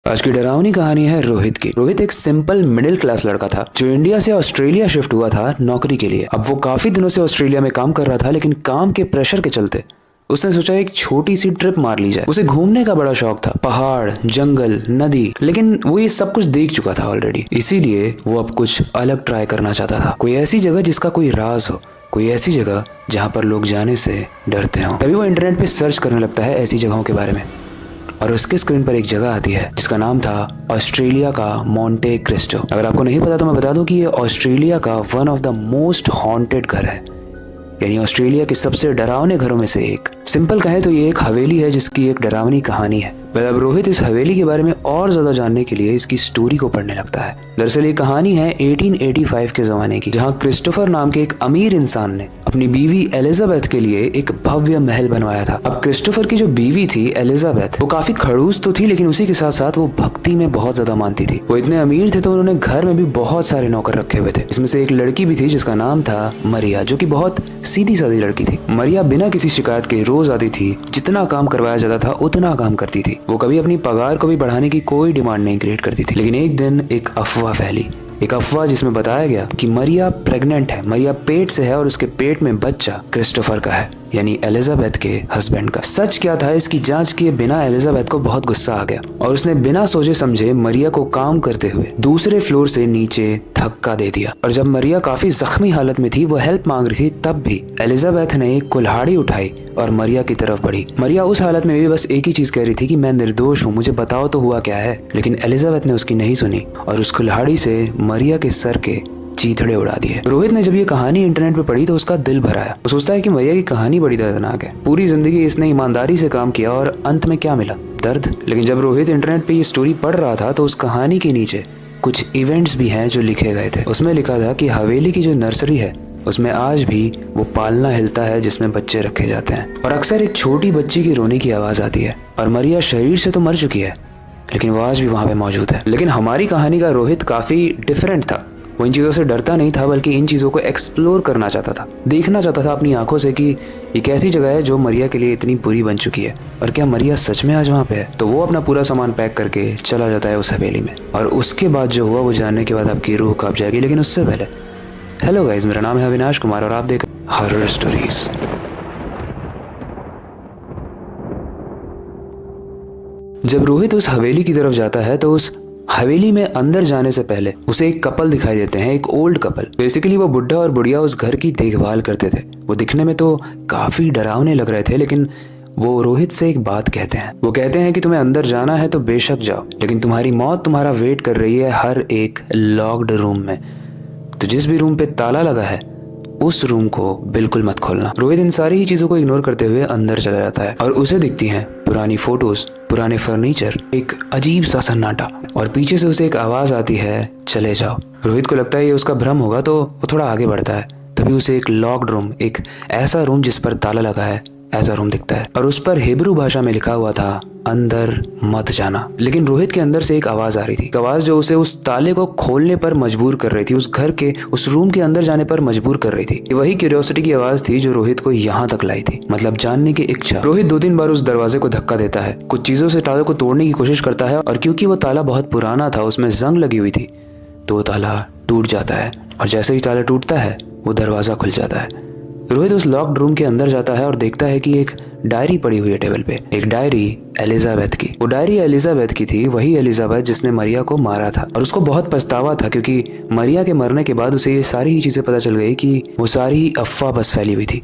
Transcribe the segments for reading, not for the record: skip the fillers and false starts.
आज की डरावनी कहानी है रोहित की। रोहित एक सिंपल मिडिल क्लास लड़का था जो इंडिया से ऑस्ट्रेलिया शिफ्ट हुआ था नौकरी के लिए। अब वो काफी दिनों से ऑस्ट्रेलिया में काम कर रहा था, लेकिन काम के प्रेशर के चलते उसने सोचा एक छोटी सी ट्रिप मार ली जाए। उसे घूमने का बड़ा शौक था, पहाड़, जंगल, नदी, लेकिन वो ये सब कुछ देख चुका था ऑलरेडी। इसीलिए वो अब कुछ अलग ट्राई करना चाहता था। कोई ऐसी जगह जिसका कोई राज हो, कोई ऐसी जगह जहाँ पर लोग जाने से डरते हो। तभी वो इंटरनेट पे सर्च करने लगता है ऐसी जगहों के बारे में, और उसके स्क्रीन पर एक जगह आती है जिसका नाम था ऑस्ट्रेलिया का मोंटे क्रिस्टो। अगर आपको नहीं पता तो मैं बता दूं कि ये ऑस्ट्रेलिया का one of the most haunted घर है, यानी ऑस्ट्रेलिया के सबसे डरावने घरों में से एक। सिंपल कहें तो ये एक हवेली है जिसकी एक डरावनी कहानी है। अब रोहित इस हवेली के बारे में और ज्यादा जानने के लिए इसकी स्टोरी को पढ़ने लगता है। दरअसल ये कहानी है 1885 के जमाने की, जहाँ क्रिस्टोफर नाम के एक अमीर इंसान ने अपनी बीवी एलिजाबेथ के लिए एक भव्य महल बनवाया था। अब क्रिस्टोफर की जो बीवी थी एलिजाबेथ, वो काफी खड़ूस तो थी, लेकिन उसी के साथ साथ वो भक्ति में बहुत ज्यादा मानती थी। वो इतने अमीर थे तो उन्होंने घर में भी बहुत सारे नौकर रखे हुए थे। इसमें से एक लड़की भी थी जिसका नाम था मरिया, जो कि बहुत सीधी सादी लड़की थी। मरिया बिना किसी शिकायत के रोज आती थी, जितना काम करवाया जाता था उतना काम करती थी। वो कभी अपनी पगार को भी बढ़ाने की कोई डिमांड नहीं क्रिएट करती थी। लेकिन एक दिन एक अफवाह फैली, एक अफवाह जिसमें बताया गया कि मरिया प्रेग्नेंट है, मरिया पेट से है और उसके पेट में बच्चा क्रिस्टोफर का है, यानी एलिजाबेथ के हस्बैंड का। सच क्या था इसकी जांच किए बिना एलिजाबेथ को बहुत गुस्सा आ गया और उसने बिना सोचे समझे मरिया को काम करते हुए दूसरे फ्लोर से नीचे धक्का दे दिया। और जब मरिया काफी जख्मी हालत में थी, वो हेल्प मांग रही थी, तब भी एलिजाबेथ ने एक कुल्हाड़ी उठाई और मरिया की तरफ बढ़ी। मरिया उस हालत में भी बस एक ही चीज कह रही थी कि मैं निर्दोष हूँ, मुझे बताओ तो हुआ क्या है। लेकिन एलिजाबेथ ने उसकी नहीं सुनी और उस कुल्हाड़ी से मरिया के सर के चीथड़े उड़ा दिए। रोहित ने जब ये कहानी इंटरनेट पे पढ़ी तो उसका दिल भर आया। वो सोचता है कि मरिया की कहानी बड़ी दर्दनाक है। पूरी जिंदगी इसने ईमानदारी से काम किया और अंत में क्या मिला? दर्द। लेकिन जब रोहित इंटरनेट पे ये स्टोरी पढ़ रहा था तो उस कहानी के नीचे कुछ इवेंट्स भी हैं जो लिखे गए थे। उसमें लिखा था कि हवेली की जो नर्सरी है उसमें आज भी वो पालना हिलता है जिसमें बच्चे रखे जाते हैं, और अक्सर एक छोटी बच्ची की रोने की आवाज आती है। और मरिया शरीर से तो मर चुकी है, लेकिन वो आज भी वहां पे मौजूद है। लेकिन हमारी कहानी का रोहित काफी डिफरेंट था। वो इन चीजों से डरता नहीं था, बल्कि इन चीजों को एक्सप्लोर करना चाहता था, देखना चाहता था अपनी आंखों से कि ये कैसी जगह है जो मरिया के लिए इतनी बुरी बन चुकी है, और क्या मरिया सच में आज वहाँ पे है। तो वो अपना पूरा सामान पैक करके चला जाता है उस हवेली में, और उसके बाद जो हुआ वो जानने के बाद आपकी रूह कांप जाएगी। लेकिन उससे पहले, हेलो गाइज, मेरा नाम है अविनाश कुमार और आप देख हॉरर स्टोरीज। जब रोहित उस हवेली की तरफ जाता है तो उस हवेली में अंदर जाने से पहले उसे एक कपल दिखाई देते हैं, एक ओल्ड कपल। बेसिकली वो बुढ़ा और बुढ़िया उस घर की देखभाल करते थे। वो दिखने में तो काफी डरावने लग रहे थे, लेकिन वो रोहित से एक बात कहते हैं। वो कहते हैं कि तुम्हें अंदर जाना है तो बेशक जाओ, लेकिन तुम्हारी मौत तुम्हारा वेट कर रही है हर एक लॉक्ड रूम में। तो जिस भी रूम पे ताला लगा है उस रूम को बिल्कुल मत खोलना। रोहित इन सारी ही चीजों को इग्नोर करते हुए अंदर चला जाता है और उसे दिखती हैं पुरानी फोटोज, पुराने फर्नीचर, एक अजीब सा सन्नाटा, और पीछे से उसे एक आवाज आती है, चले जाओ। रोहित को लगता है ये उसका भ्रम होगा तो वो थोड़ा आगे बढ़ता है। तभी उसे एक लॉक्ड रूम, एक ऐसा रूम जिस पर ताला लगा है, ऐसा रूम दिखता है, और उस पर हिब्रू भाषा में लिखा हुआ था, अंदर मत जाना। लेकिन रोहित के अंदर से एक आवाज आ रही थी, एक आवाज जो उसे उस ताले को खोलने पर मजबूर कर रही थी, उस घर के उस रूम के अंदर जाने पर मजबूर कर रही थी। वही क्यूरियोसिटी की आवाज थी जो रोहित को यहाँ तक लाई थी, मतलब जानने की इच्छा। रोहित 2-3 बार उस दरवाजे को धक्का देता है, कुछ चीजों से ताले को तोड़ने की कोशिश करता है, और क्योंकि वो ताला बहुत पुराना था, उसमें जंग लगी हुई थी, तो वो ताला टूट जाता है। और जैसे ही ताला टूटता है वो दरवाजा खुल जाता है। रोहित उस लॉक्ड रूम के अंदर जाता है और देखता है कि एक डायरी पड़ी हुई है टेबल पे, एक डायरी एलिजाबेथ की। वो डायरी एलिजाबेथ की थी, वही एलिजाबेथ जिसने मरिया को मारा था, और उसको बहुत पछतावा था क्योंकि मरिया के मरने के बाद उसे ये सारी ही चीजें पता चल गई कि वो सारी अफवाह बस फैली हुई थी।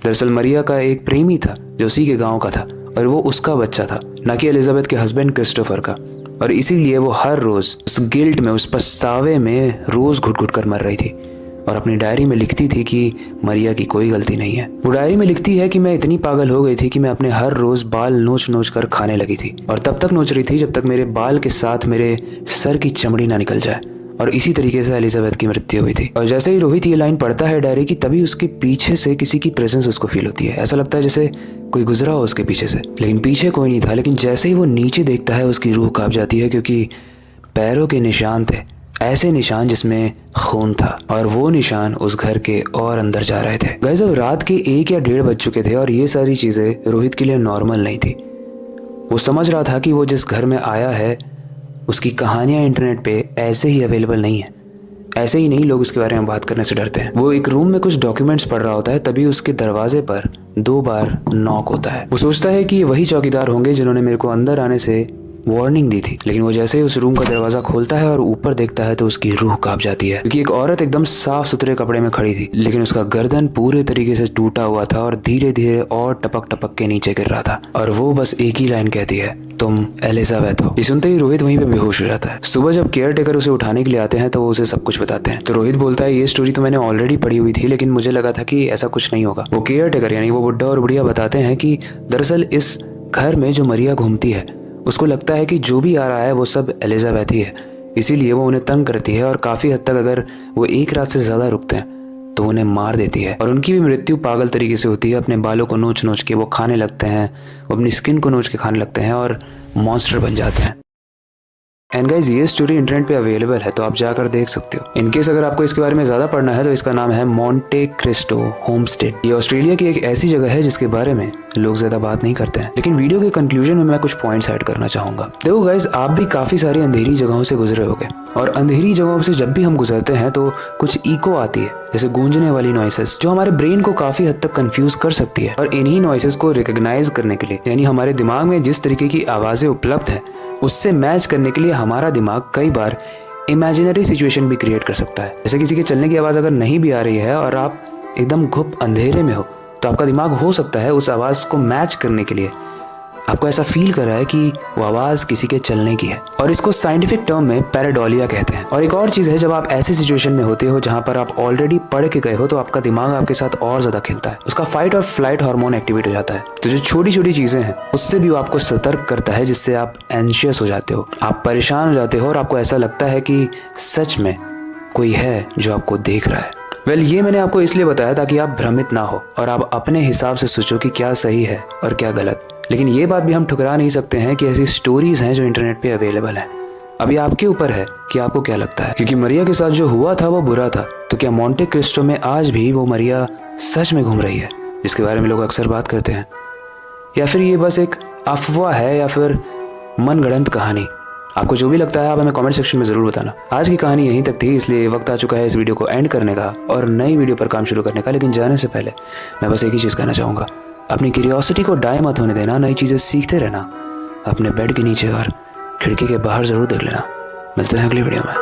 दरअसल मरिया का एक प्रेमी था जो उसी के गाँव का था, और वो उसका बच्चा था, ना कि एलिजाबेथ के हस्बैंड क्रिस्टोफर का। और इसीलिए वो हर रोज उस गिल्ट में, उस पछतावे में रोज घुट घुट कर मर रही थी, और अपनी डायरी में लिखती थी कि मरिया की कोई गलती नहीं है। वो डायरी में लिखती है कि मैं इतनी पागल हो गई थी कि मैं अपने हर रोज बाल नोच नोच कर खाने लगी थी, और तब तक नोच रही थी जब तक मेरे बाल के साथ मेरे सर की चमड़ी ना निकल जाए। और इसी तरीके से एलिजाबेथ की मृत्यु हुई थी। और जैसे ही रोहित ये लाइन पढ़ता है डायरी की, तभी उसके पीछे से किसी की प्रेजेंस उसको फील होती है। ऐसा लगता है जैसे कोई गुजरा हो उसके पीछे से, लेकिन पीछे कोई नहीं था। लेकिन जैसे ही वो नीचे देखता है उसकी रूह कांप जाती है, क्योंकि पैरों के निशान थे, ऐसे निशान जिसमें खून था, और वो निशान उस घर के और अंदर जा रहे थे। गाइस, अब रात के 1 या 1:30 बज चुके थे और ये सारी चीजें रोहित के लिए नॉर्मल नहीं थी। वो समझ रहा था कि वो जिस घर में आया है उसकी कहानियाँ इंटरनेट पे ऐसे ही अवेलेबल नहीं है। ऐसे ही नहीं, लोग उसके बारे में बात करने से डरते हैं। वो एक रूम में कुछ डॉक्यूमेंट्स पढ़ रहा होता है, तभी उसके दरवाजे पर 2 बार नॉक होता है। वो सोचता है कि ये वही चौकीदार होंगे जिन्होंने मेरे को अंदर आने से वार्निंग दी थी, लेकिन वो जैसे ही उस रूम का दरवाजा खोलता है और ऊपर देखता है तो उसकी रूह कांप जाती है, क्योंकि एक औरत एकदम साफ सुथरे कपड़े में खड़ी थी, लेकिन उसका गर्दन पूरे तरीके से टूटा हुआ था और धीरे धीरे और टपक टपक के नीचे गिर रहा था। और वो बस एक ही लाइन कहती है, तुम एलिजाबेथ हो। ये सुनते ही रोहित वहीं पे बेहोश हो जाता है। सुबह जब केयर टेकर उसे उठाने के लिए आते हैं तो वो उसे सब कुछ बताते हैं। तो रोहित बोलता है, ये स्टोरी तो मैंने ऑलरेडी पढ़ी हुई थी, लेकिन मुझे लगा था कि ऐसा कुछ नहीं होगा। वो केयर टेकर यानी वो बुड्ढा और बुढ़िया बताते हैं कि दरअसल इस घर में जो मरिया घूमती है, उसको लगता है कि जो भी आ रहा है वो सब एलिजाबेथ ही है, इसीलिए वो उन्हें तंग करती है और काफ़ी हद तक अगर वो एक रात से ज़्यादा रुकते हैं तो उन्हें मार देती है। और उनकी भी मृत्यु पागल तरीके से होती है। अपने बालों को नोच नोच के वो खाने लगते हैं, वो अपनी स्किन को नोच के खाने लगते हैं और मॉन्स्टर बन जाते हैं। एंड गाइज, ये स्टोरी इंटरनेट पे अवेलेबल है, तो आप जाकर देख सकते हो। इनकेस अगर आपको इसके बारे में ज़्यादा पढ़ना है तो इसका नाम है मोंटे क्रिस्टो होमस्टेड। ये ऑस्ट्रेलिया की एक ऐसी जगह है जिसके बारे में लोग ज़्यादा बात नहीं करते हैं, लेकिन वीडियो के कंक्लूजन में मैं कुछ पॉइंट्स ऐड करना चाहूँगा। देखो गाइज, आप भी काफ़ी सारी अंधेरी जगहों से गुजरे होंगे, और अंधेरी जगहों से जब भी हम गुजरते हैं तो कुछ इको आती है, जैसे गूंजने वाली नॉइसेस, जो हमारे ब्रेन को काफ़ी हद तक कंफ्यूज कर सकती है। और इन्हीं नॉइसेस को रिकॉग्नाइज करने के लिए, यानी हमारे दिमाग में जिस तरीके की आवाज़ें उपलब्ध है उससे मैच करने के लिए हमारा दिमाग कई बार इमेजिनरी सिचुएशन भी क्रिएट कर सकता है। जैसे किसी के चलने की आवाज़ अगर नहीं भी आ रही है और आप एकदम घुप अंधेरे में हो, तो आपका दिमाग हो सकता है उस आवाज़ को मैच करने के लिए आपको ऐसा फील कर रहा है कि वो आवाज़ किसी के चलने की है, और इसको साइंटिफिक टर्म में पैराडोलिया कहते हैं। और एक और चीज़ है, जब आप ऐसी सिचुएशन में होते हो जहाँ पर आप ऑलरेडी पढ़ के गए हो, तो आपका दिमाग आपके साथ और ज़्यादा खेलता है, उसका फाइट और फ्लाइट हार्मोन एक्टिवेट हो जाता है। तो जो छोटी छोटी चीज़ें हैं उससे भी वो आपको सतर्क करता है, जिससे आप एंशियस हो जाते हो, आप परेशान हो जाते हो और आपको ऐसा लगता है कि सच में कोई है जो आपको देख रहा है। ये मैंने आपको इसलिए बताया ताकि आप भ्रमित ना हो और आप अपने हिसाब से सोचो कि क्या सही है और क्या गलत। लेकिन ये बात भी हम ठुकरा नहीं सकते हैं कि ऐसी स्टोरीज हैं जो इंटरनेट पे अवेलेबल हैं। अभी आपके ऊपर है कि आपको क्या लगता है, क्योंकि मरिया के साथ जो हुआ था वो बुरा था, तो क्या मोंटे क्रिस्टो में आज भी वो मरिया सच में घूम रही है जिसके बारे में लोग अक्सर बात करते हैं, या फिर ये बस एक अफवाह है या फिर मनगढ़ंत कहानी? आपको जो भी लगता है आप हमें कमेंट सेक्शन में ज़रूर बताना। आज की कहानी यहीं तक थी, इसलिए वक्त आ चुका है इस वीडियो को एंड करने का और नई वीडियो पर काम शुरू करने का। लेकिन जाने से पहले मैं बस एक ही चीज़ कहना चाहूँगा, अपनी क्यूरियोसिटी को डाई मत होने देना, नई चीज़ें सीखते रहना, अपने बेड के नीचे और खिड़की के बाहर ज़रूर देख लेना। मिलते हैं अगली वीडियो में।